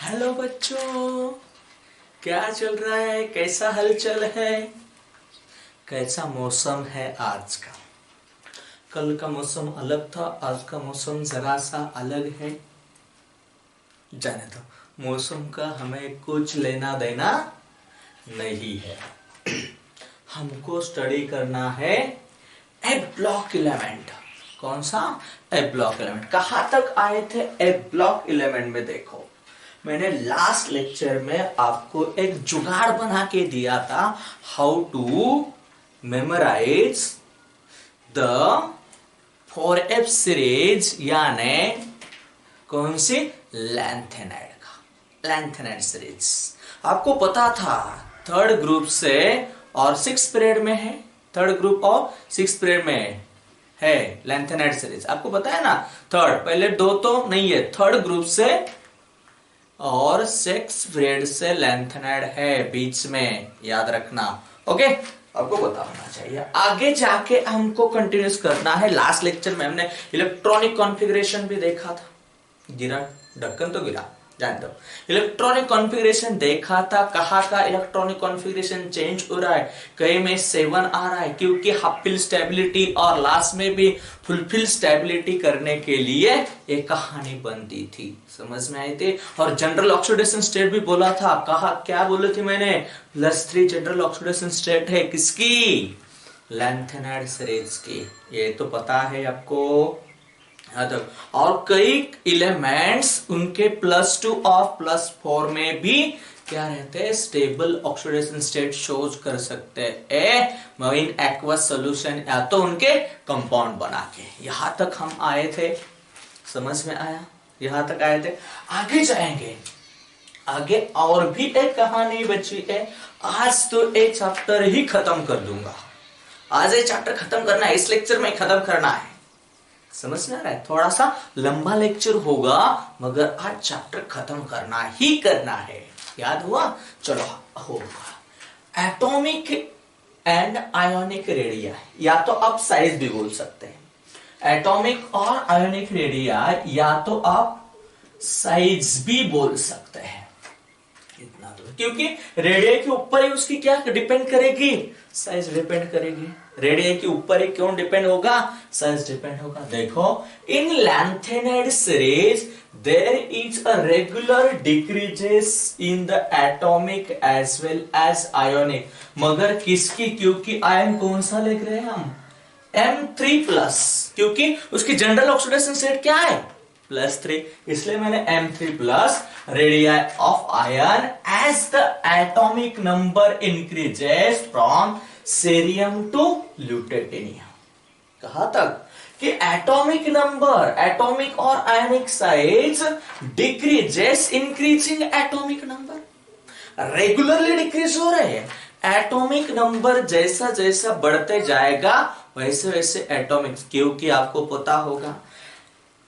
Hello बच्चों, क्या चल रहा है? कैसा हलचल है? कैसा मौसम है आज का? कल का मौसम अलग था, आज का मौसम जरा सा अलग है। जाने दो, मौसम का हमें कुछ लेना देना नहीं है। हमको स्टडी करना है ए ब्लॉक एलिमेंट। कौन सा? ए ब्लॉक एलिमेंट। कहाँ तक आए थे ए ब्लॉक एलिमेंट में? देखो, मैंने लास्ट लेक्चर में आपको एक जुगाड़ बना के दिया था, how to memorize the 4f series, यानी कौन सी? लैंथेनाइड का लैंथेनाइड सीरीज। आपको पता था थर्ड ग्रुप से और 6th पीरियड में है, थर्ड ग्रुप और 6th पीरियड में है लैंथेनाइड सीरीज। आपको पता है ना? थर्ड, पहले दो तो नहीं है, थर्ड ग्रुप से और 6th पीरियड से लैंथेनाइड है बीच में, याद रखना। ओके, आपको पता होना चाहिए। आगे जाके हमको कंटिन्यूस करना है। लास्ट लेक्चर में हमने इलेक्ट्रॉनिक कॉन्फ़िगरेशन भी देखा था। गिरा ढक्कन तो गिरा, जान दो। इलेक्ट्रॉनिक कॉन्फ़िगरेशन देखा था। कहाँ का इलेक्ट्रॉनिक कॉन्फ़िगरेशन चेंज हो रहा है? कई में 7 आ रहा है क्योंकि हाफ फिल स्टेबिलिटी और लास्ट में भी फुलफिल स्टेबिलिटी करने के लिए एक कहानी बनती थी। समझ में आई थी? और जनरल ऑक्सीडेशन स्टेट भी बोला था। कहा क्या बोली थी मैंने? +3 जनरल ऑक्सीडेशन स्टेट है। किसकी? लैंथेनाइड सीरीज की। ये तो पता है आपको। और कई एलिमेंट्स उनके +2 और +4 में भी क्या रहते हैं? स्टेबल ऑक्सीडेशन स्टेट शोज कर सकते हैं इन एक्वस सॉल्यूशन या तो उनके कंपाउंड बना के। यहां तक हम आए थे, समझ में आया? यहां तक आए थे। आगे जाएंगे, आगे और भी एक कहानी बची है। आज तो एक चैप्टर ही खत्म कर दूंगा। आज ये चैप्टर खत्म करना है, इस लेक्चर में खत्म करना है। समझ में आ रहा है? थोड़ा सा लंबा लेक्चर होगा मगर आज चैप्टर खत्म करना ही करना है। याद हुआ? चलो, होगा एटॉमिक एंड आयोनिक रेडिया, या तो आप साइज भी बोल सकते हैं। एटॉमिक और आयोनिक रेडिया, या तो आप साइज भी बोल सकते हैं। इतना तो, क्योंकि रेडिया के ऊपर ही उसकी क्या डिपेंड करेगी? साइज डिपेंड करेगी। रेडिया के ऊपर ही क्यों डिपेंड होगा? साइज डिपेंड होगा। देखो, in lanthanide series there is a regular decreases in the atomic as well as ionic. मगर किसकी? क्योंकि आयन कौन सा लिख रहे हैं हम? M3+, क्योंकि उसकी जनरल ऑक्सीडेशन स्टेट क्या है? +3, इसलिए मैंने M3+ radii of ion as the atomic number increases from cerium to lutetium. कहां तक? कि एटॉमिक नंबर, एटॉमिक और ionic size decreases increasing atomic number. Regularly decrease हो रहे हैं। एटॉमिक नंबर जैसा जैसा बढ़ते जाएगा वैसे वैसे एटॉमिक, क्योंकि आपको पता होगा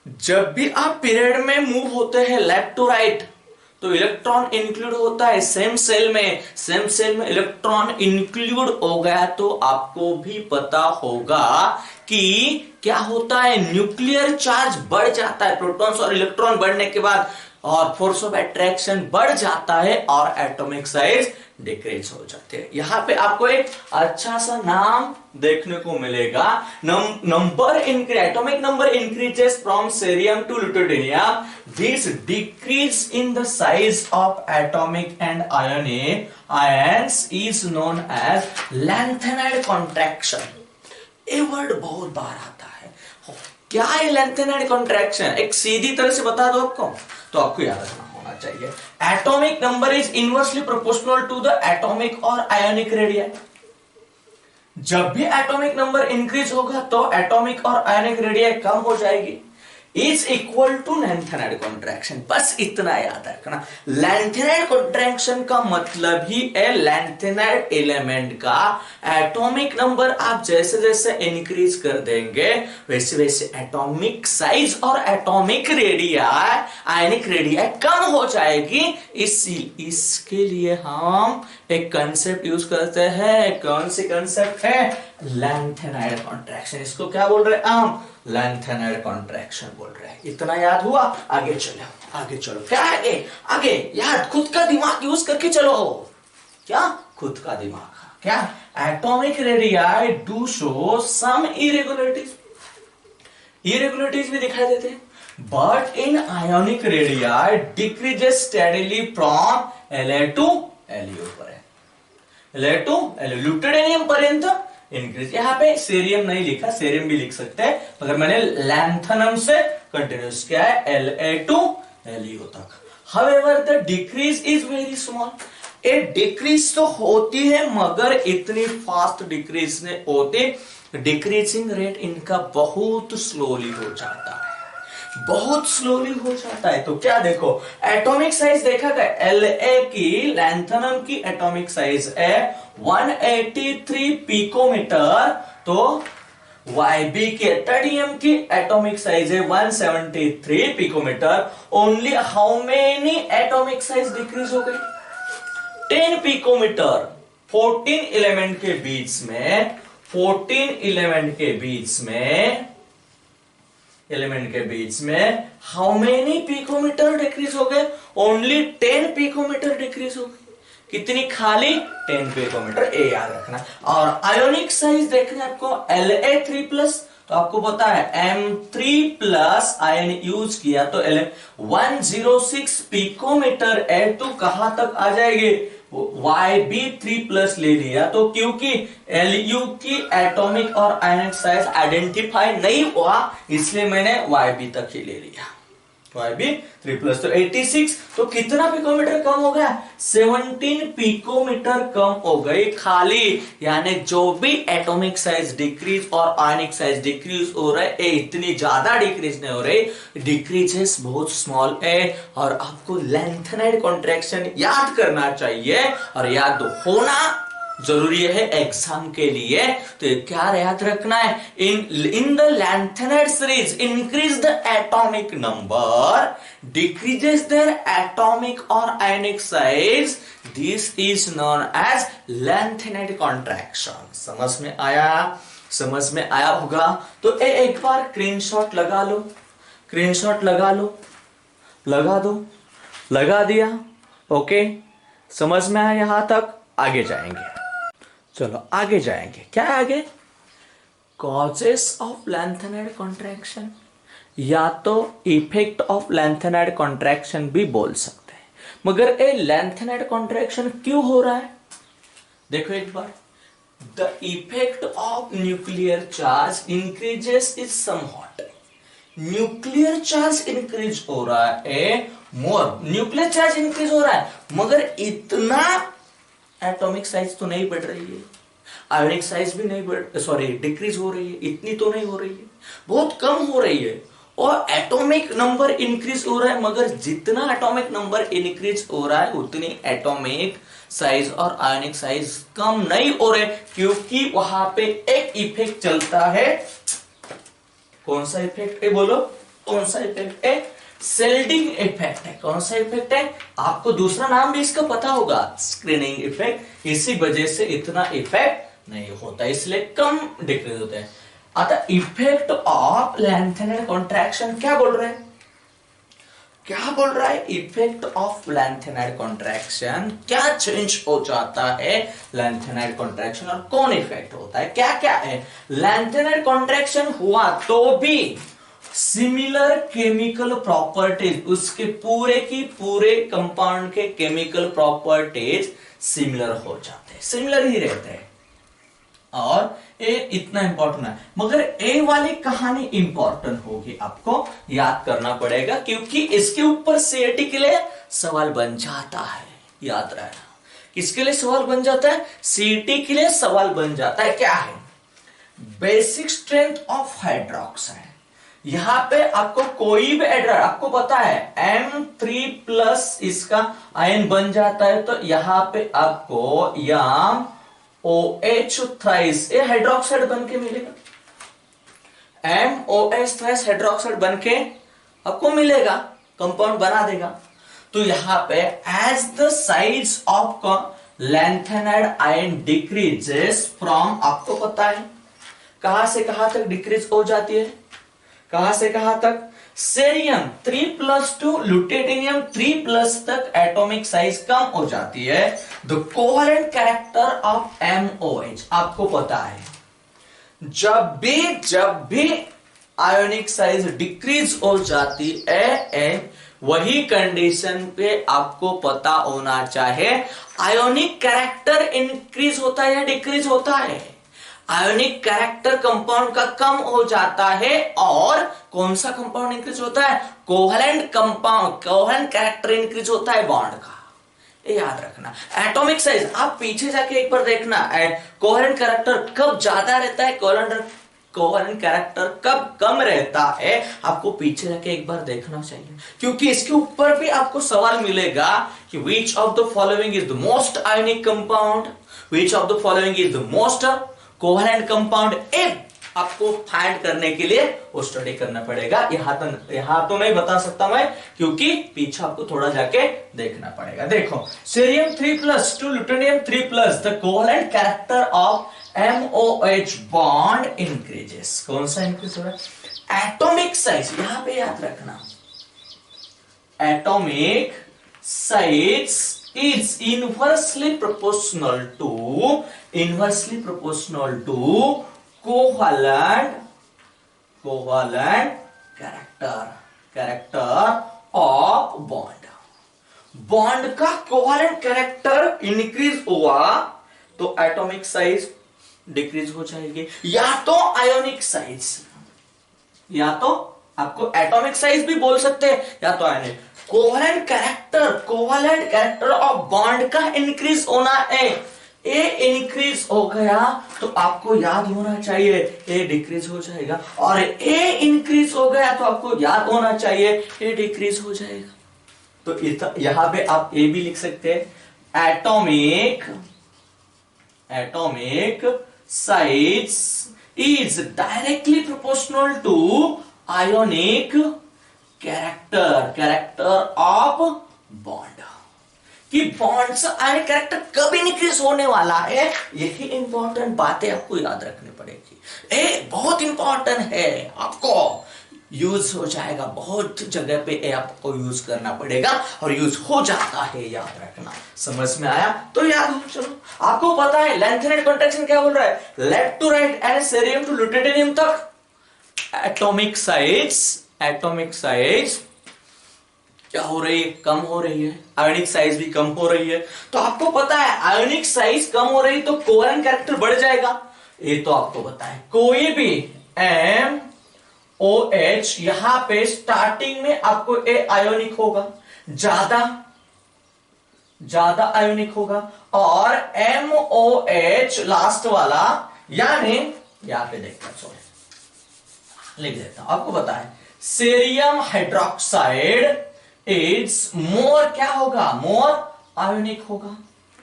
जब भी आप पीरियड में मूव होते हैं लेफ्ट टू राइट तो इलेक्ट्रॉन इंक्लूड होता है सेम सेल में। सेम सेल में इलेक्ट्रॉन इंक्लूड हो गया तो आपको भी पता होगा कि क्या होता है? न्यूक्लियर चार्ज बढ़ जाता है। प्रोटॉन्स और इलेक्ट्रॉन बढ़ने के बाद और फोर्स ऑफ अट्रैक्शन बढ़ जाता है और एटॉमिक साइज डिक्रीज हो जाते हैं। यहां पे आपको एक अच्छा सा नाम देखने को मिलेगा। Number atomic number increases from cerium to lutetium. This decrease in the size of atomic and ionic ions is known as lanthanide contraction. ये वर्ड बहुत बार आता है। क्या है लैंथेनाइड कॉन्ट्रैक्शन? एक सीधी तरह से बता दो आपको, तो आपको याद रखना होना चाहिए। Atomic number is inversely proportional to the atomic और आयोनिक रेडिया। जब भी एटॉमिक नंबर इंक्रीज होगा तो एटॉमिक और आयोनिक रेडिया कम हो जाएगी। Is equal to lanthanide contraction. बस इतना याद रखना। लैंथेनाइड कॉन्ट्रैक्शन का मतलब ही है लैंथेनाइड एलिमेंट का एटॉमिक नंबर आप जैसे जैसे इंक्रीज कर देंगे वैसे वैसे एटॉमिक साइज और एटॉमिक रेडिया, आयनिक रेडिया कम हो जाएगी। इसके लिए हम एक कंसेप्ट यूज करते हैं। कौन सी कंसेप्ट है? Lanthanide contraction. इसको क्या बोल रहे हैं हम? लैंथेनाइड कॉन्ट्रैक्शन बोल रहे हैं। इतना याद हुआ? आगे चलो, आगे चलो। क्या आगे? आगे याद, खुद का दिमाग यूज करके चलो। क्या? खुद का दिमाग। क्या? Atomic radii do show some irregularities, irregularities भी दिखाई देते हैं, but in ionic radii decreases steadily from La to Lu पर है, La टू Lu ल्यूटेनियम पर्यंत इंक्रीज। यहाँ पे सेरियम नहीं लिखा, सेरियम भी लिख सकते हैं, मगर मैंने लैंथनम से कंटिन्यूस किया है La टू Lu तक। However, the decrease is very small. A decrease तो होती है मगर इतनी फास्ट डिक्रीज नहीं होती, डिक्रीजिंग रेट इनका बहुत स्लोली हो जाता है, बहुत स्लोली हो जाता है। तो क्या देखो, एटॉमिक साइज देखा गया, La की, लैंथनम की एटॉमिक साइज है 183 पिकोमीटर, तो YB के टेडियम की एटॉमिक साइज है 173 picometer. Only how many atomic size decrease हो गई? 10 पिकोमीटर। 14 एलिमेंट के बीच में, 14 एलिमेंट के बीच में, एलिमेंट के बीच में हाउ मेनी पिकोमीटर डिक्रीज हो गए? ओनली 10 पिकोमीटर डिक्रीज हो गई। कितनी? खाली 10 पिकोमीटर। ए याद रखना। और आयोनिक साइज देखना है आपको, La3+, तो आपको पता है M3+ आयन यूज किया तो 106 पिकोमीटर A2 कहां तक आ जाएगी? YB3+ ले लिया, तो क्योंकि Lu की एटॉमिक और आयनिक साइज आइडेंटिफाई नहीं हुआ, इसलिए मैंने YB तक ही ले लिया, YB3+। तो 86, तो कितना पिकोमीटर कम हो गया? 17 पिकोमीटर कम हो गई खाली। यानी जो भी एटॉमिक साइज डिक्रीज और आयनिक साइज डिक्रीज हो रहा है, इतनी ज्यादा डिक्रीज नहीं हो रही, डिक्रीजेस बहुत स्मॉल है। और आपको लैंथेनाइड कॉन्ट्रैक्शन याद करना चाहिए, और याद होना जरूरी है एग्जाम के लिए। तो क्या याद रखना है? In the lanthanide series increase the atomic number, decreases there atomic और ionic size, this is known as lanthanide contraction. समझ में आया? समझ में आया होगा? तो एक बार स्क्रीनशॉट लगा लो, स्क्रीनशॉट लगा लो, लगा दो, लगा दिया। ओके, समझ में आया यहां तक? आगे जाएंगे, चलो आगे जाएंगे। क्या आगे? कॉजेस ऑफ लैंथेनाइड कॉन्ट्रैक्शन, या तो इफेक्ट ऑफ लैंथेनाइड कॉन्ट्रैक्शन भी बोल सकते हैं। मगर ये लैंथेनाइड कॉन्ट्रैक्शन क्यों हो रहा है? देखो एक बार, the effect of nuclear charge increases is somewhat. Nuclear charge increase हो रहा है, मोर न्यूक्लियर चार्ज इंक्रीज हो रहा है, मगर इतना एटॉमिक साइज तो नहीं बढ़ रही है, आयोनिक साइज भी नहीं बढ़, सॉरी डिक्रीज हो रही है, इतनी तो नहीं हो रही है, बहुत कम हो रही है। और एटॉमिक नंबर इंक्रीज हो रहा है, मगर जितना एटॉमिक नंबर इंक्रीज हो रहा है उतनी एटॉमिक साइज और आयोनिक साइज कम नहीं हो रहे, क्योंकि वहां पे एक इफेक्ट चलता है। कौन सा इफेक्ट है? बोलो कौन सा इफेक्ट है? सेल्डिंग इफेक्ट है। कौन सा इफेक्ट है? आपको दूसरा नाम भी इसका पता होगा, स्क्रीनिंग इफेक्ट। इसी वजह से इतना इफेक्ट नहीं होता, इसलिए कम डिक्रीज होते हैं। अतः इफेक्ट ऑफ लैंथेनाइड कॉन्ट्रैक्शन क्या बोल रहे हैं? क्या बोल रहा है? इफेक्ट ऑफ लैंथेनाइड कॉन्ट्रैक्शन, क्या चेंज हो जाता है लैंथेनाइड कॉन्ट्रैक्शन, और कौन इफेक्ट होता है, क्या क्या है? लैंथेनाइड कॉन्ट्रैक्शन हुआ तो भी सिमिलर केमिकल प्रॉपर्टीज, उसके पूरे की पूरे कंपाउंड के केमिकल प्रॉपर्टीज सिमिलर हो जाते हैं, सिमिलर ही रहते हैं। और ए इतना इंपॉर्टेंट है, मगर ए वाली कहानी इंपॉर्टेंट होगी, आपको याद करना पड़ेगा, क्योंकि इसके ऊपर सीएटी के लिए सवाल बन जाता है। याद रहना, किसके लिए सवाल बन जाता है? सीएटी के लिए सवाल बन जाता है। क्या है? Basic strength of hydroxide. यहां पे आपको कोई भी एडर, आपको पता है M3+ इसका आयन बन जाता है, तो यहां पे आपको यम OH थ्राइस ये हाइड्रोक्साइड बन के मिलेगा, MOH थ्राइस हाइड्रोक्साइड बन के आपको मिलेगा, कंपाउंड बना देगा। तो यहां पे as the size of lanthanide ion decreases from, आपको पता है कहां से कहां तक डिक्रीज हो जाती है? कहां से कहां तक? सीरियम 3+2 ल्यूटेनियम 3+ तक एटॉमिक साइज कम हो जाती है। The covalent character of MOH, आपको पता है जब भी आयोनिक साइज डिक्रीज हो जाती है, वही कंडीशन पे आपको पता होना चाहिए आयोनिक कैरेक्टर इंक्रीज होता है या डिक्रीज होता है। आयोनिक कैरेक्टर कंपाउंड का कम हो जाता है और कौन सा कंपाउंड इंक्रीज होता है? Covalent compound, covalent character increase होता है बॉन्ड का। ये याद रखना। एटॉमिक साइज आप पीछे जाके एक बार देखना, कोवेलेंट कैरेक्टर कब ज्यादा रहता है, कोवेलेंट कैरेक्टर कब कम रहता है, आपको पीछे जाके एक बार देखना चाहिए, क्योंकि इसके ऊपर भी आपको सवाल मिलेगा कि which of the following is the most ionic compound, which of the following is the most covalent compound. आपको फाइंड करने के लिए वो स्टडी करना पड़ेगा। यहां तो नहीं बता सकता मैं, क्योंकि पीछे आपको थोड़ा जाके देखना पड़ेगा। देखो, cerium 3+2 lutetium 3+, the covalent character of MOH bond increases. कौन सा इंक्रीज हो रहा है? एटॉमिक साइज, यहां पे याद रखना, atomic size is inversely proportional to covalent character of bond का कोवेलेंट कैरेक्टर इंक्रीज हुआ तो एटॉमिक साइज डिक्रीज हो जाएगी, या तो आयोनिक साइज, या तो आपको एटॉमिक साइज भी बोल सकते हैं, या तो ionic. Covalent character of bond का इंक्रीज होना है, ए इंक्रीज हो गया तो आपको याद होना चाहिए ए डिक्रीज हो जाएगा, और ए इंक्रीज हो गया तो आपको याद होना चाहिए ए डिक्रीज हो जाएगा। तो यहां पे आप ए भी लिख सकते हैं, atomic size is directly proportional to ionic character of bond, कि बॉन्ड से आयोनिक कैरेक्टर कब इंक्रीज होने वाला है, यही इंपॉर्टेंट बातें आपको याद रखनी पड़ेगी। ए बहुत इंपॉर्टेंट है, आपको यूज हो जाएगा, बहुत जगह पे ए आपको यूज करना पड़ेगा और यूज हो जाता है, याद रखना। समझ में आया तो याद हो। चलो, आपको पता है लेंथ एंड कॉन्ट्रैक्शन क्या बोल रहा है, left to right and cerium to lutetium तक एटॉमिक साइज क्या हो रही है? कम हो रही है। आयोनिक साइज भी कम हो रही है। तो आपको पता है आयोनिक साइज कम हो रही तो कोवेलेंट कैरेक्टर बढ़ जाएगा, ये तो आपको पता है। कोई भी MOH यहां पे स्टार्टिंग में आपको ए आयोनिक होगा, ज्यादा आयोनिक होगा, और MOH लास्ट वाला, यानी यहां पे देखता, सॉरी लिख देता हूं, आपको पता है सीरियम हाइड्रोक्साइड इज मोर, क्या होगा? मोर आयोनिक होगा।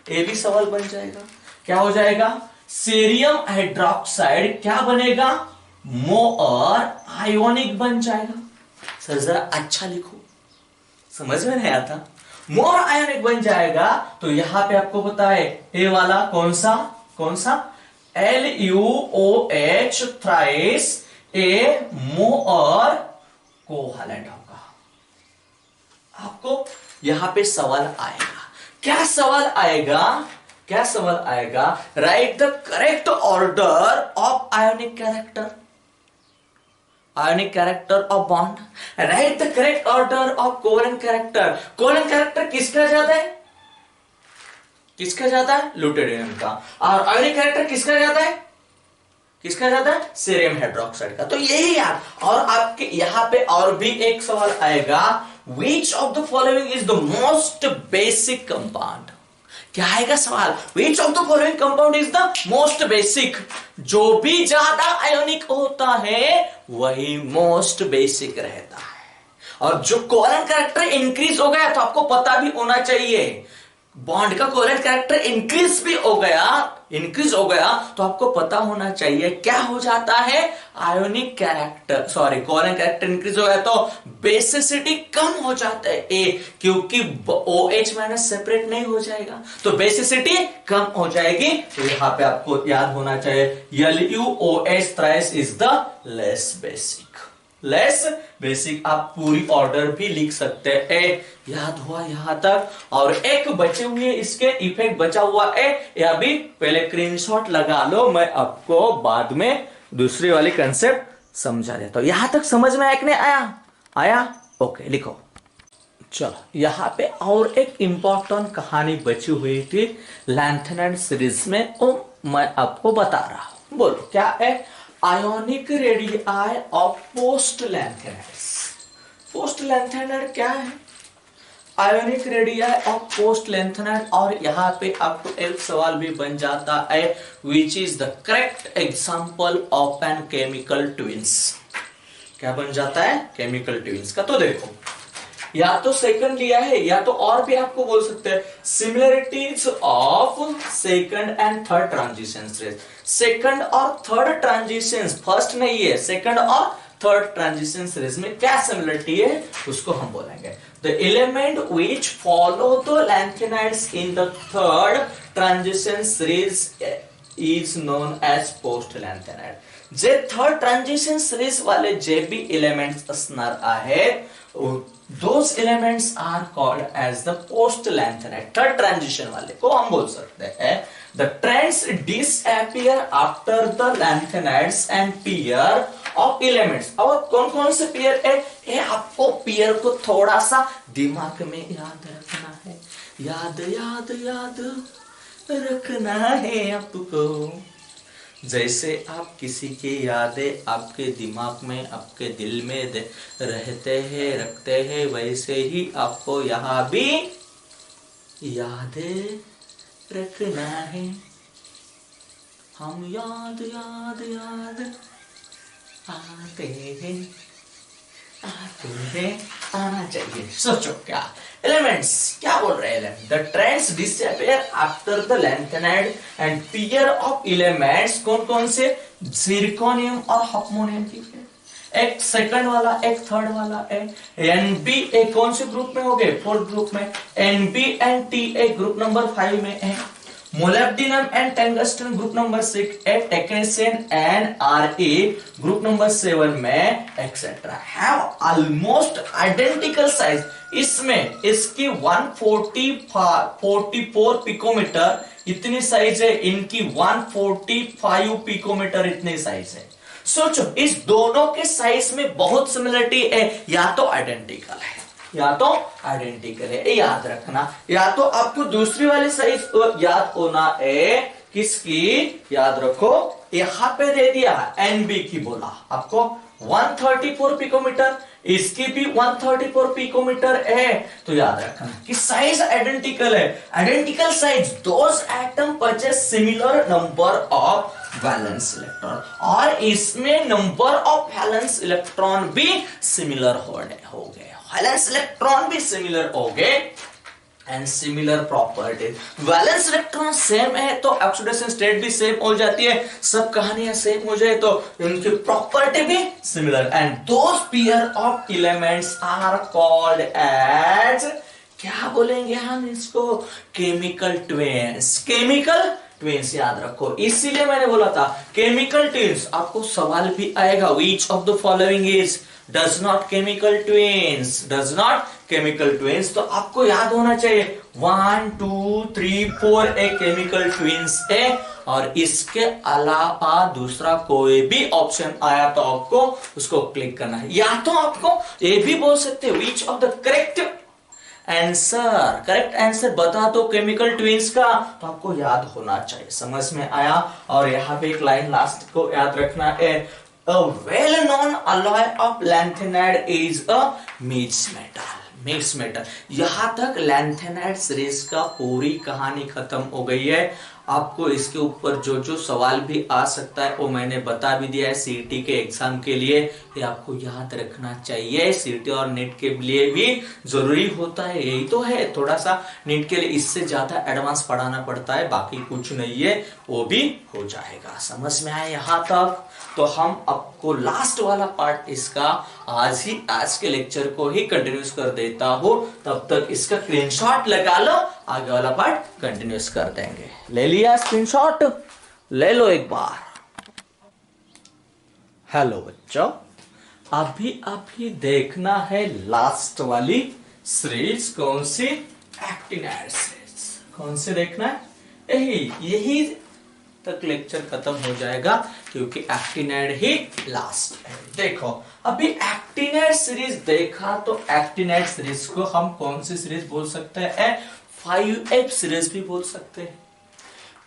ये भी सवाल बन जाएगा, क्या हो जाएगा? सीरियम हाइड्रोक्साइड क्या बनेगा? मोर आयोनिक बन जाएगा। सर जरा अच्छा लिखो, समझ में नहीं आता। मोर आयोनिक बन जाएगा तो यहां पे आपको पता है ए वाला कौन सा LuOH थ्राइस ए मोर कोवेलेंट होगा। आपको यहां पे सवाल आएगा, क्या सवाल आएगा? Right the correct order of ionic character of bond, right the correct order of covalent character. Covalent character किसका ज्यादा है? ल्यूटेनियम का। और आयोनिक कैरेक्टर किसका ज्यादा है? सीरियम हाइड्रोक्साइड का। तो यही यार, और आपके यहां पे और भी एक सवाल आएगा, which of the following is the most basic compound? क्या आएगा सवाल? which of the following compound is the most basic? जो भी ज्यादा आयोनिक होता है वही मोस्ट बेसिक रहता है। और जो कोवेलेंट कैरेक्टर इंक्रीज हो गया तो आपको पता भी होना चाहिए, बॉन्ड का कोवेलेंट कैरेक्टर इंक्रीज हो गया तो आपको पता होना चाहिए क्या हो जाता है, ionic character, sorry covalent character increase हो गया तो बेसिसिटी कम हो जाता है ए, क्योंकि OH माइनस सेपरेट नहीं हो जाएगा तो बेसिसिटी कम हो जाएगी। तो यहां पे आपको याद होना चाहिए LuOH thrice is the less less basic. आप पूरी ऑर्डर भी लिख सकते हैं। याद हुआ यहां तक? और एक बचे हुए इसके इफेक्ट बचा हुआ है, या भी पहले स्क्रीनशॉट लगा लो, मैं आपको बाद में दूसरी वाली कंसेप्ट समझा देता हूं। यहां तक समझ में आया? ओके, लिखो। चलो यहाँ पे और एक इंपॉर्टेंट कहानी बची हुई थी लैंथेनाइड सीरीज में, वो मैं आपको बता रहा हूं। बोलो क्या है? Ionic radii of post lanthanides. Post lanthanide क्या है? Ionic radii of post lanthanide. और यहाँ पे आपको एक सवाल भी बन जाता है, which is the correct example of an chemical twins. क्या बन जाता है? केमिकल ट्विंस का। तो देखो, या तो सेकंड लिया है, या तो और भी आपको बोल सकते हैं similarities of second and third transition race. Second और थर्ड ट्रांजिशन, फर्स्ट नहीं है, सेकंड और थर्ड ट्रांजिशन रेस में क्या सिमिलरिटी है उसको हम बोलेंगे। The element which follow the lanthanides in the third transition series is known as post lanthanide. जे थर्ड ट्रांजिशन सीरीज वाले जे भी एलिमेंट्स असणार आहेत, those elements are called as the post lanthanide। Third transition वाले को हम बोल सकते हैं the trends disappear after the lanthanides and pair of elements। और कौन कौन से पेयर है ये आपको पेयर को थोड़ा सा दिमाग में याद रखना है, याद रखना है आपको। जैसे आप किसी की यादें आपके दिमाग में, आपके दिल में रहते हैं, रखते हैं, वैसे ही आपको यहाँ भी यादें रखना है। हम याद आते हैं, आना चाहिए। सोचो क्या एलिमेंट्स क्या बोल रहे हैं? The trends disappear after the lanthanide and pair of elements. कौन कौन से? जिरकोनियम और हार्मोनियम की है। एक सेकंड वाला, एक थर्ड वाला है। एनबी एक कौन से ग्रुप में हो गए? फोर्थ ग्रुप में। एनबी एंड टी एक ग्रुप नंबर 5 में है। Molybdenum and tungsten group number 6 है। Technetium and RA group number 7 में, etcetera have almost identical size. इसमें इसकी 144 पिकोमीटर इतनी साइज है, इनकी 145 पिकोमीटर इतनी साइज है। सोचो इस दोनों के साइज में बहुत सिमिलरिटी है, या तो आइडेंटिकल है, याद रखना। या तो आपको दूसरी वाली साइज याद होना है, किसकी? याद रखो, यहां पे दे दिया एनबी की, बोला आपको 134 पिकोमीटर, इसकी भी 134 पिकोमीटर है। तो याद रखना कि साइज आइडेंटिकल है। Identical size, those atom possess similar number of valence electron, और इसमें नंबर ऑफ वैलेंस इलेक्ट्रॉन भी सिमिलर हो गए। वैलेंस इलेक्ट्रॉन भी सिमिलर हो गए and similar properties. Valence electron same है तो ऑक्सीडेशन स्टेट भी सेम हो जाती है। सब कहानियां सेम हो जाए तो उनकी प्रॉपर्टी भी similar. And those pair of elements are called as, क्या बोलेंगे हम इसको? Chemical twins. केमिकल ट्विन्स याद रखो, इसीलिए मैंने बोला था केमिकल ट्विन्स। आपको सवाल भी आएगा, which of the following is does not chemical twins. तो आपको याद होना चाहिए 1 2 3 4 एक केमिकल ट्विन्स है, और इसके अलावा दूसरा कोई भी ऑप्शन आया तो आपको उसको क्लिक करना है। या तो आपको ये भी बोल सकते हैं which of the correct answer बता दो केमिकल ट्विन्स का, तो आपको याद होना चाहिए। समझ में आया? और यहां पे एक लाइन लास्ट को याद रखना है, a well known alloy of lanthanide is a mixed metal। यहां तक लैंथेनाइड सीरीज का पूरी कहानी खत्म हो गई है। आपको इसके ऊपर जो जो सवाल भी आ सकता है वो मैंने बता भी दिया है। सीईटी के एग्जाम के लिए ये आपको याद रखना चाहिए। सीईटी और नेट के लिए भी जरूरी होता है, यही तो है। थोड़ा सा नेट के लिए इससे ज्यादा एडवांस पढ़ाना पड़ता है, बाकी कुछ नहीं है, वो भी हो जाएगा। समझ में आया यहां तक? तो हम आपको लास्ट वाला पार्ट इसका आज के लेक्चर को ही कंटिन्यूस कर देता हूं। तब तक इसका स्क्रीनशॉट लगा लो, आगे वाला पार्ट कंटिन्यूस कर देंगे। ले लिया स्क्रीनशॉट? ले लो एक बार। हेलो बच्चों, अभी देखना है लास्ट वाली सीरीज, कौन सी? Actinide series. कौन सी देखना है? यही तक लेक्चर खत्म हो जाएगा, क्योंकि एक्टिनाइड ही लास्ट है। देखो अभी एक्टिनाइड सीरीज देखा, तो एक्टिनाइड सीरीज को हम कौन सी सीरीज बोल सकते हैं? 5F सीरीज भी बोल सकते हैं।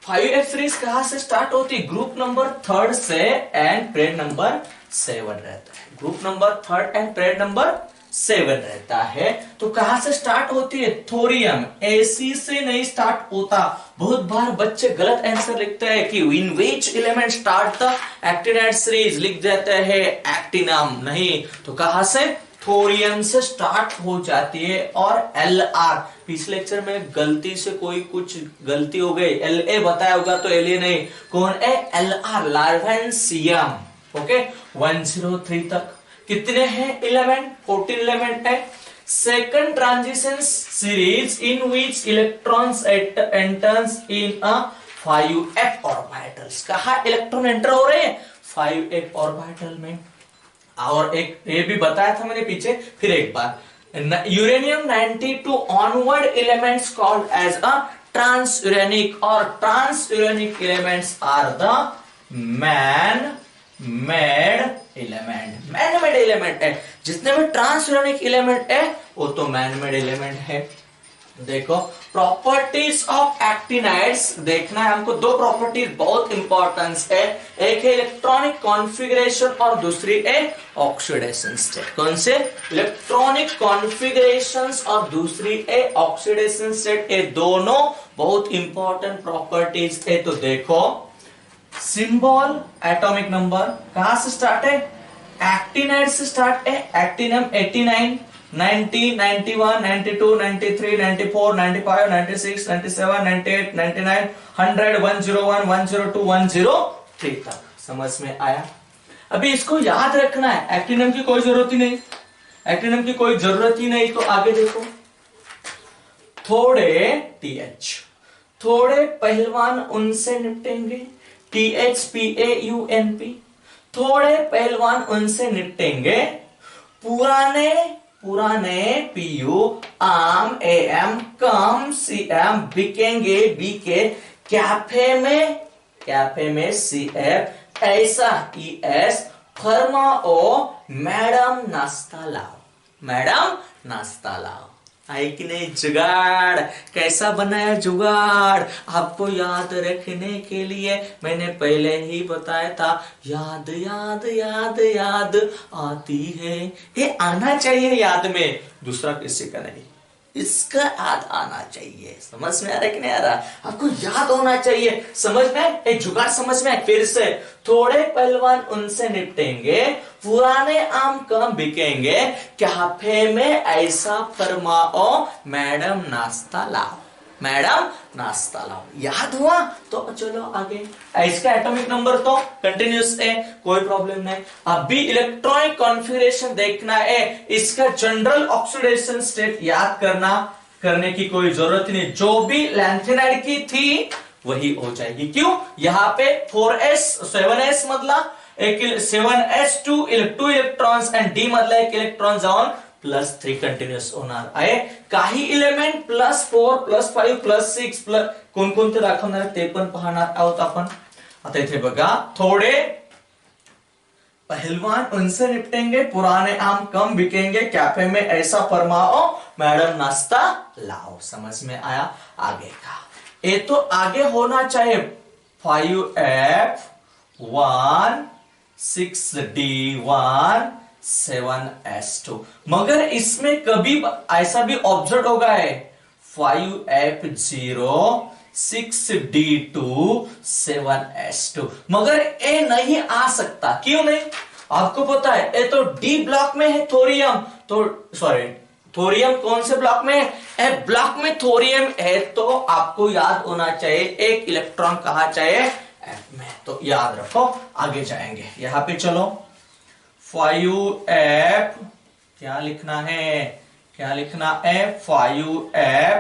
5F सीरीज कहां से स्टार्ट होती है? ग्रुप नंबर 3 से एंड पीरियड नंबर 7 रहता है। Group number 3 and period number 7 रहता है। तो कहां से स्टार्ट होती है? थोरियम, AC से नहीं स्टार्ट होता। बहुत बार बच्चे गलत आंसर लिखते हैं कि in which element start the actinide series, लिख देते हैं एक्टिनम। नहीं, तो कहां से? थोरियम से स्टार्ट हो जाती है। और LR, पिछले लेक्चर में गलती से कोई कुछ गलती हो गई, LA बताया होगा, तो LA नहीं, कौन है? LR, लार्वेंसियम। ओके, 103 तक कितने हैं? 11, 14 एलिमेंट है। Second transition series in which electrons enters in a 5F orbitals. कहा इलेक्ट्रॉन एंटर हो रहे हैं? 5F ऑर्बिटल में। और एक ये भी बताया था मैंने पीछे, फिर एक बार, uranium 92 onward elements called as a transuranic, और transuranic elements are the man made element. Man made element है, जितने भी ट्रांसयूरेनिक एलिमेंट है वो तो मैन मेड एलिमेंट है। देखो प्रॉपर्टीज ऑफ एक्टिनाइड्स देखना है हमको। दो प्रॉपर्टीज बहुत इंपॉर्टेंस है, एक है इलेक्ट्रॉनिक कॉन्फ़िगरेशन और दूसरी है ऑक्सीडेशन स्टेट। कौन से? इलेक्ट्रॉनिक कॉन्फ़िगरेशंस और दूसरी है ऑक्सीडेशन स्टेट। ये दोनों बहुत इंपॉर्टेंट प्रॉपर्टीज है। तो देखो सिंबल, एटॉमिक नंबर कहां से स्टार्ट है? एक्टिनाइड से स्टार्ट है। एक्टिनम 89, 90, 91, 92, 93, 94, 95, 96, 97, 98, 99, 100, 101, 102, 103 तक। समझ में आया? अभी इसको याद रखना है, एक्टिनम की कोई जरूरत ही नहीं, एक्टिनम की कोई जरूरत ही नहीं। तो आगे देखो, थोड़े TH, थोड़े पहलवान उनसे निपटेंगे, THPAUNP, थोड़े पहलवान उनसे निपटेंगे, पुराने PU, आम AM, come CM, बिकेंगे BK, cafe में CF, ऐसा ES, फरमाओ मैडम नाश्ता लाओ, मैडम नाश्ता लाओ। आई कि नहीं? जुगाड़ कैसा बनाया? जुगाड़ आपको याद रखने के लिए मैंने पहले ही बताया था, याद याद याद याद आती है। ये आना चाहिए याद में, दूसरा किसी का नहीं, इसका याद आना चाहिए। समझ में आ रहा है कि नहीं आ रहा? आपको याद होना चाहिए। समझ में? एक जुगाड़ समझ में? फिर से, थोड़े पहलवान उनसे निपटेंगे, पुराने आम कम बिकेंगे, कैफे में ऐसा फरमाओ मैडम नाश्ता लाओ, मैडम नाश्ता लाओ। याद हुआ? तो चलो आगे। इसका एटॉमिक नंबर तो कंटिन्यूस है, कोई प्रॉब्लम नहीं। अभी इलेक्ट्रॉनिक कॉन्फ़िगरेशन देखना है, इसका जनरल ऑक्सीडेशन स्टेट याद करने की कोई जरूरत नहीं। जो भी लैंथेनाइड की थी वही हो जाएगी। क्यों? यहाँ पे 4s 7s मतलब एक 7s2 इलेक्ट्रॉन्स एंड D मतलब एक इलेक्ट्रॉन जाऊन +3 कंटिन्यूस होणार आहे। काही एलिमेंट +4 +5 +6 कोणकोणते दाखवणार ते पण पाहणार आहोत आपण। आता इथे बघा, थोड़े पहलवान उनसे निपटेंगे, पुराने आम कम बिकेंगे, कैफे में ऐसा फरमाओ मैडम नाश्ता लाओ। समझ में आया? आगे का ये तो आगे होना चाहिए 5F1 6D1 7s2, मगर इसमें कभी ऐसा भी ऑब्जर्व होगा है 5F0 6D2 7s2, मगर ए नहीं आ सकता। क्यों नहीं? आपको पता है ये तो डी ब्लॉक में है थोरियम, तो सॉरी थोरियम कौन से ब्लॉक में है? ए ब्लॉक में थोरियम है, तो आपको याद होना चाहिए एक इलेक्ट्रॉन कहां चाहिए? एफ में। तो याद रखो, आगे जाएंगे। यहां पे चलो 5F क्या लिखना है? क्या लिखना है? 5F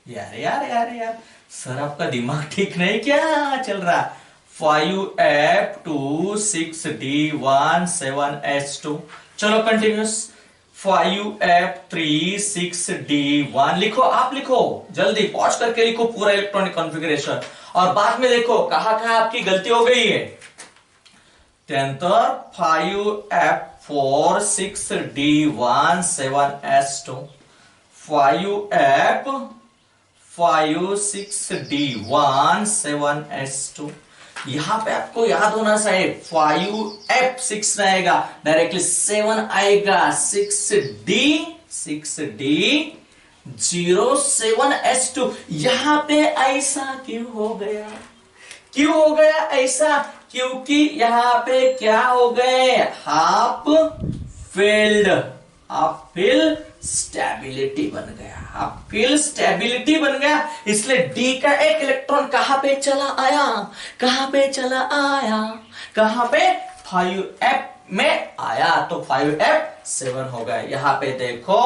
यार यार यार यार सर आपका दिमाग ठीक नहीं क्या चल रहा? 5F2 6D1 7s2 चलो कंटिन्यूस। 5F3 6D1 लिखो, आप लिखो जल्दी, पॉज करके लिखो पूरा इलेक्ट्रॉनिक कॉन्फ़िगरेशन, और बाद में देखो कहां कहां आपकी गलती हो गई है। 5F4 6D1 7S2 5F5 6D1 7S2। यहां पे आपको याद होना चाहिए 5F6 रहेगा, डायरेक्टली 7 आएगा, 6D 07S2। यहां पे ऐसा क्यों हो गया, क्यों हो गया ऐसा? क्योंकि यहां पे क्या हो गए, half field, half field stability बन गया, हाफ फील्ड स्टेबिलिटी बन गया। इसलिए डी का एक इलेक्ट्रॉन कहां पे चला आया, कहां पे चला आया, कहां पे 5F में आया, तो 5F7 हो गया। यहां पे देखो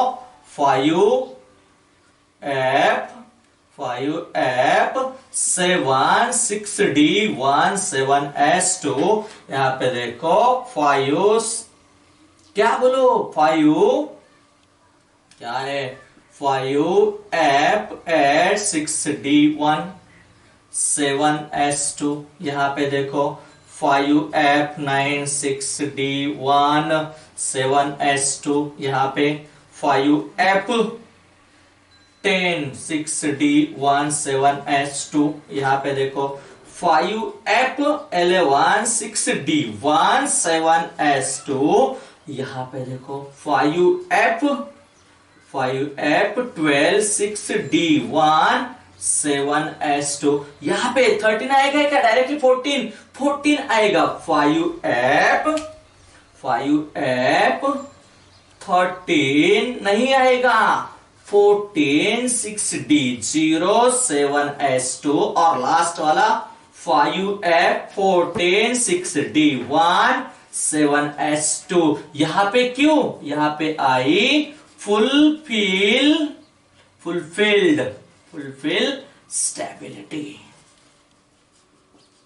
5F7 6D1 7S2। यहां पे देखो 5 क्या बोलो, 5 क्या है, 5F8 6D1 7S2। यहां पे देखो 5F9 6D1 7S2। यहां पे 5F10 6D1 7S2। यहां पे देखो 5F11 6D1 7S2। यहां पे देखो 5F12 6D1 7S2। यहां पे 13 आएगा क्या, डायरेक्टली 14 आएगा। 5F13 नहीं आएगा, 14 6D07S2। और लास्ट वाला 5F14 6D1 7S2। यहां पे क्यों, यहां पे आई फुलफिल्ड स्टेबिलिटी।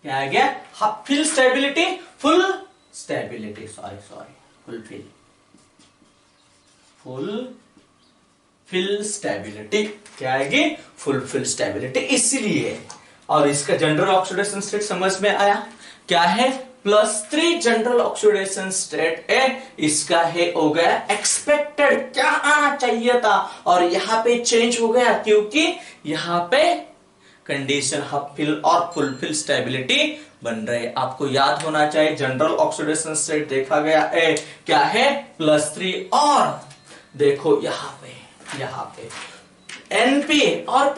क्या आ गया, full stability, full stability, fulfil stability, क्या आएगी, फुलफिल स्टेबिलिटी। इसीलिए, और इसका जनरल ऑक्सीडेशन स्टेट समझ में आया, क्या है, +3 जनरल ऑक्सीडेशन स्टेट है। इसका है हो गया एक्सपेक्टेड, क्या आना चाहिए था, और यहां पे चेंज हो गया क्योंकि यहां पे कंडीशन हाफ-फिल और फुलफिल स्टेबिलिटी बन रहे। आपको याद होना चाहिए जनरल ऑक्सीडेशन स्टेट देखा गया है, क्या है, +3। और देखो यहां पे NP और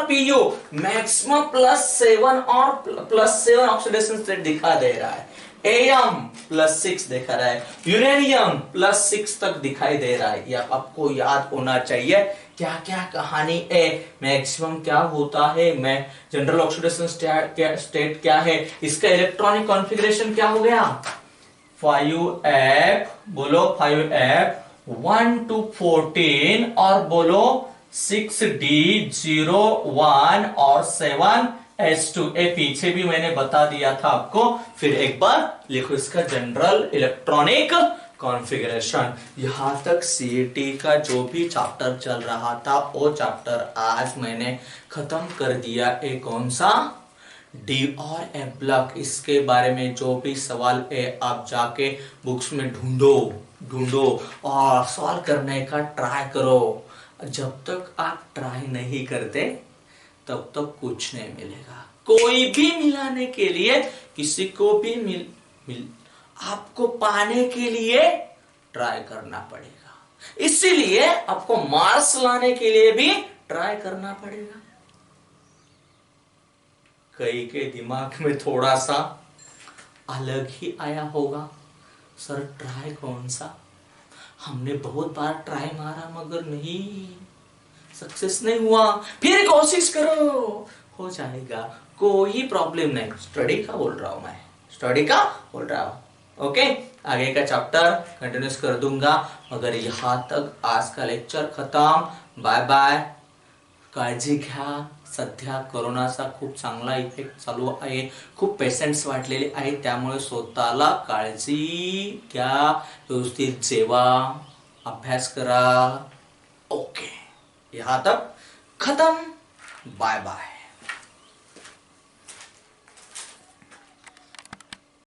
PU मैक्सिमम +7 और +7 ऑक्सीडेशन स्टेट दिखा दे रहा है। एयम +6 दिखा रहा है, यूरेनियम +6 तक दिखाई दे रहा है। यह आपको याद होना चाहिए, क्या क्या कहानी है, मैक्सिमम क्या होता है, मैं जनरल ऑक्सीडेशन स्टेट क्या है, इसका इलेक्ट्रॉनिक कॉन्फ़िगरेशन क्या हो गया, 5F बोलो, 5F1 to 14 और बोलो 6D01 और 7S2। पीछे भी मैंने बता दिया था आपको, फिर एक बार लिखो इसका जनरल इलेक्ट्रॉनिक कॉन्फ़िगरेशन। यहां तक सीईटी का जो भी चैप्टर चल रहा था वो चैप्टर आज मैंने खत्म कर दिया। कौन सा, डी और एफ ब्लॉक। इसके बारे में जो भी सवाल है आप जाके बुक्स में ढूंढो और सॉल्व करने का ट्राई करो। जब तक आप ट्राई नहीं करते तब तक कुछ नहीं मिलेगा। कोई भी मिलाने के लिए, किसी को भी आपको पाने के लिए ट्राई करना पड़ेगा। इसीलिए आपको मार्क्स लाने के लिए भी ट्राई करना पड़ेगा। कई के दिमाग में थोड़ा सा अलग ही आया होगा, सर ट्राई कौन सा, हमने बहुत बार ट्राई मारा मगर नहीं, सक्सेस नहीं हुआ, फिर कोशिश करो, हो जाएगा, कोई प्रॉब्लम नहीं। स्टडी का बोल रहा हूं मैं, ओके। आगे का चैप्टर कंटिन्यूस कर दूंगा। अगर यहां तक आज का लेक्चर खत्म, बाय बाय। काळजी घ्या. सध्या कोरोनाचा खूप चांगला इफेक्ट चालू आहे. खूप पेशंट्स वाढलेले आहेत. त्यामुळे स्वतःला काळजी घ्या. व्यवस्थित जेवा, अभ्यास करा. ओके, यहाँ तक खत्म. Bye bye.